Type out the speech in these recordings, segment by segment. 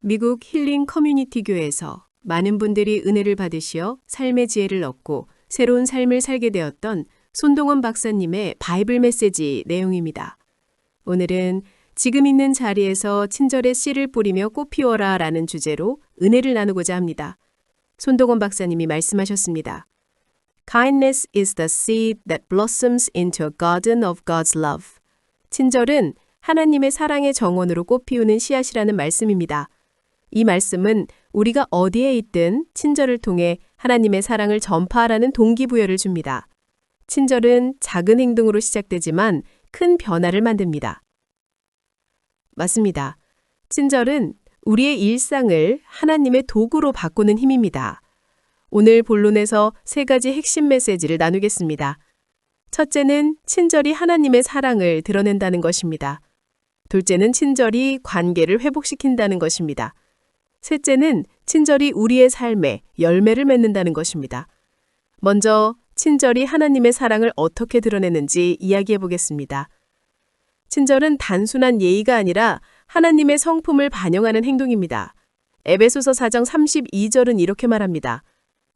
미국 힐링 커뮤니티 교회에서 많은 분들이 은혜를 받으시어 삶의 지혜를 얻고 새로운 삶을 살게 되었던 손동원 박사님의 바이블 메시지 내용입니다. 오늘은 지금 있는 자리에서 친절의 씨를 뿌리며 꽃 피워라 라는 주제로 은혜를 나누고자 합니다. 손동원 박사님이 말씀하셨습니다. Kindness is the seed that blossoms into a garden of God's love. 친절은 하나님의 사랑의 정원으로 꽃 피우는 씨앗이라는 말씀입니다. 이 말씀은 우리가 어디에 있든 친절을 통해 하나님의 사랑을 전파하라는 동기부여를 줍니다. 친절은 작은 행동으로 시작되지만 큰 변화를 만듭니다. 맞습니다. 친절은 우리의 일상을 하나님의 도구로 바꾸는 힘입니다. 오늘 본론에서 3가지 핵심 메시지를 나누겠습니다. 첫째는 친절이 하나님의 사랑을 드러낸다는 것입니다. 둘째는 친절이 관계를 회복시킨다는 것입니다. 셋째는 친절이 우리의 삶에 열매를 맺는다는 것입니다. 먼저 친절이 하나님의 사랑을 어떻게 드러내는지 이야기해 보겠습니다. 친절은 단순한 예의가 아니라 하나님의 성품을 반영하는 행동입니다. 에베소서 4장 32절은 이렇게 말합니다.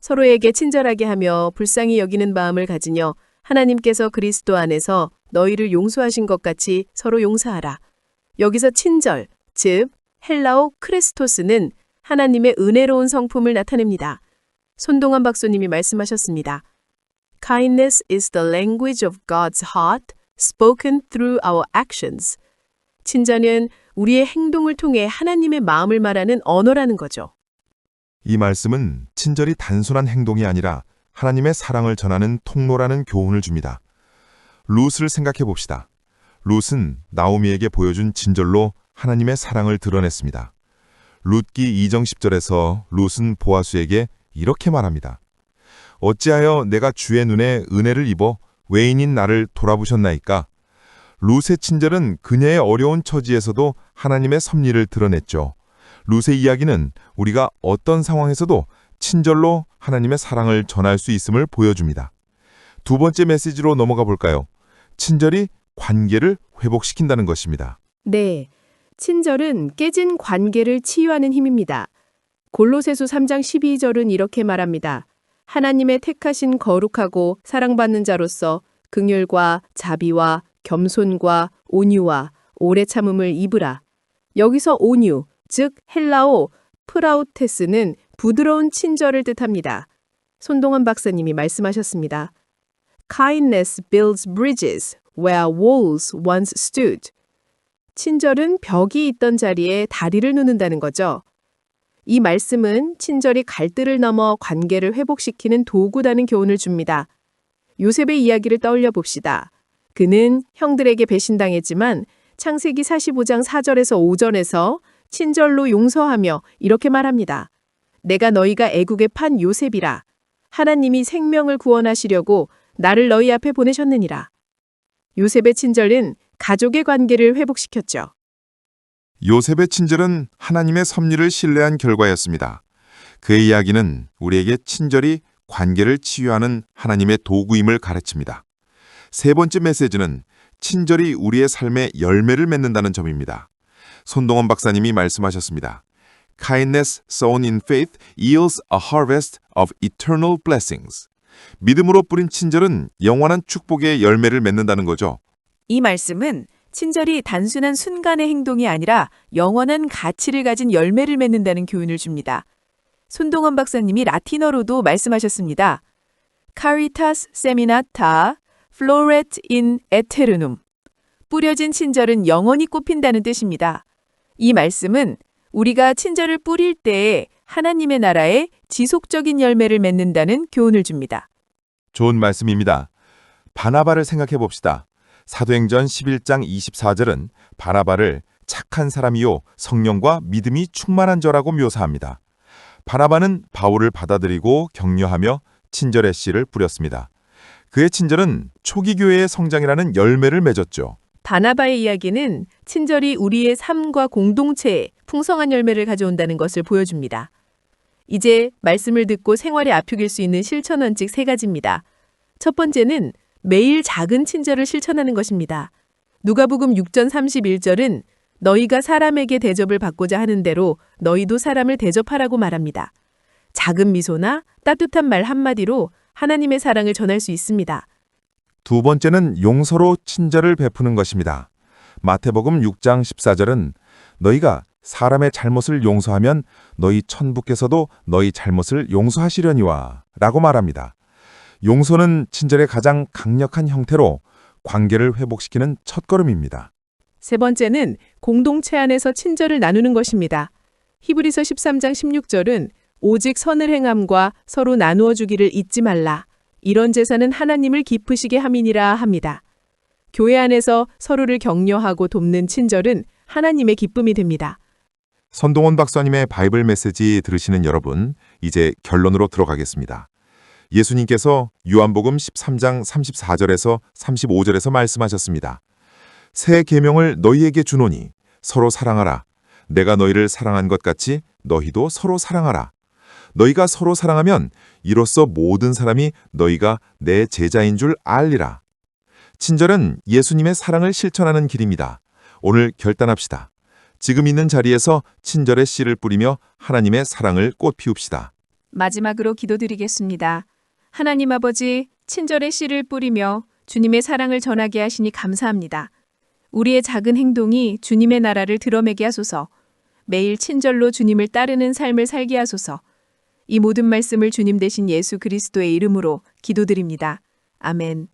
서로에게 친절하게 하며 불쌍히 여기는 마음을 가지며 하나님께서 그리스도 안에서 너희를 용서하신 것 같이 서로 용서하라. 여기서 친절, 즉 헬라어 크레스토스는 하나님의 은혜로운 성품을 나타냅니다. 손동원 박사님이 말씀하셨습니다. Kindness is the language of God's heart spoken through our actions. 친절은 우리의 행동을 통해 하나님의 마음을 말하는 언어라는 거죠. 이 말씀은 친절이 단순한 행동이 아니라 하나님의 사랑을 전하는 통로라는 교훈을 줍니다. 룻을 생각해 봅시다. 룻은 나오미에게 보여준 친절로 하나님의 사랑을 드러냈습니다. 룻기 2장 10절에서 룻은 보아스에게 이렇게 말합니다. 어찌하여 내가 주의 눈에 은혜를 입어 외인인 나를 돌아보셨나이까? 룻의 친절은 그녀의 어려운 처지에서도 하나님의 섭리를 드러냈죠. 룻의 이야기는 우리가 어떤 상황에서도 친절로 하나님의 사랑을 전할 수 있음을 보여줍니다. 두 번째 메시지로 넘어가 볼까요? 친절이 관계를 회복시킨다는 것입니다. 네, 친절은 깨진 관계를 치유하는 힘입니다. 골로새서 3장 12절은 이렇게 말합니다. 하나님의 택하신 거룩하고 사랑받는 자로서 긍휼과 자비와 겸손과 온유와 오래 참음을 입으라. 여기서 온유, 즉 헬라어 프라우테스는 부드러운 친절을 뜻합니다. 손동원 박사님이 말씀하셨습니다. Kindness builds bridges where walls once stood. 친절은 벽이 있던 자리에 다리를 놓는다는 거죠. 이 말씀은 친절이 갈대를 넘어 관계를 회복시키는 도구라는 교훈을 줍니다. 요셉의 이야기를 떠올려 봅시다. 그는 형들에게 배신당했지만 창세기 45장 4절에서 5절에서 친절로 용서하며 이렇게 말합니다. 내가 너희가 애국에 판 요셉이라. 하나님이 생명을 구원하시려고 나를 너희 앞에 보내셨느니라. 요셉의 친절은 가족의 관계를 회복시켰죠. 요셉의 친절은 하나님의 섭리를 신뢰한 결과였습니다. 그의 이야기는 우리에게 친절이 관계를 치유하는 하나님의 도구임을 가르칩니다. 세 번째 메시지는 친절이 우리의 삶에 열매를 맺는다는 점입니다. 손동원 박사님이 말씀하셨습니다. Kindness sown in faith yields a harvest of eternal blessings. 믿음으로 뿌린 친절은 영원한 축복의 열매를 맺는다는 거죠. 이 말씀은 친절이 단순한 순간의 행동이 아니라 영원한 가치를 가진 열매를 맺는다는 교훈을 줍니다. 손동원 박사님이 라틴어로도 말씀하셨습니다. Caritas seminata floret in aeternum. 뿌려진 친절은 영원히 꽃핀다는 뜻입니다. 이 말씀은 우리가 친절을 뿌릴 때에 하나님의 나라에 지속적인 열매를 맺는다는 교훈을 줍니다. 좋은 말씀입니다. 바나바를 생각해 봅시다. 사도행전 11장 24절은 바나바를 착한 사람이요 성령과 믿음이 충만한 자라고 묘사합니다. 바나바는 바울을 받아들이고 격려하며 친절의 씨를 뿌렸습니다. 그의 친절은 초기 교회의 성장이라는 열매를 맺었죠. 바나바의 이야기는 친절이 우리의 삶과 공동체에 풍성한 열매를 가져온다는 것을 보여줍니다. 이제 말씀을 듣고 생활에 앞육일 수 있는 실천 원칙 3가지입니다. 첫 번째는 매일 작은 친절을 실천하는 것입니다. 누가복음 6장 31절은 너희가 사람에게 대접을 받고자 하는 대로 너희도 사람을 대접하라고 말합니다. 작은 미소나 따뜻한 말 한마디로 하나님의 사랑을 전할 수 있습니다. 두 번째는 용서로 친절을 베푸는 것입니다. 마태복음 6장 14절은 너희가 사람의 잘못을 용서하면 너희 천부께서도 너희 잘못을 용서하시려니와 라고 말합니다. 용서는 친절의 가장 강력한 형태로 관계를 회복시키는 첫걸음입니다. 세 번째는 공동체 안에서 친절을 나누는 것입니다. 히브리서 13장 16절은 오직 선을 행함과 서로 나누어 주기를 잊지 말라. 이런 제사는 하나님을 기쁘시게 함이니라 합니다. 교회 안에서 서로를 격려하고 돕는 친절은 하나님의 기쁨이 됩니다. 선동원 박사님의 바이블 메시지 들으시는 여러분, 이제 결론으로 들어가겠습니다. 예수님께서 요한복음 13장 34절에서 35절에서 말씀하셨습니다. 새 계명을 너희에게 주노니 서로 사랑하라. 내가 너희를 사랑한 것 같이 너희도 서로 사랑하라. 너희가 서로 사랑하면 이로써 모든 사람이 너희가 내 제자인 줄 알리라. 친절은 예수님의 사랑을 실천하는 길입니다. 오늘 결단합시다. 지금 있는 자리에서 친절의 씨를 뿌리며 하나님의 사랑을 꽃피웁시다. 마지막으로 기도드리겠습니다. 하나님 아버지, 친절의 씨를 뿌리며 주님의 사랑을 전하게 하시니 감사합니다. 우리의 작은 행동이 주님의 나라를 드러내게 하소서. 매일 친절로 주님을 따르는 삶을 살게 하소서. 이 모든 말씀을 주님 되신 예수 그리스도의 이름으로 기도드립니다. 아멘.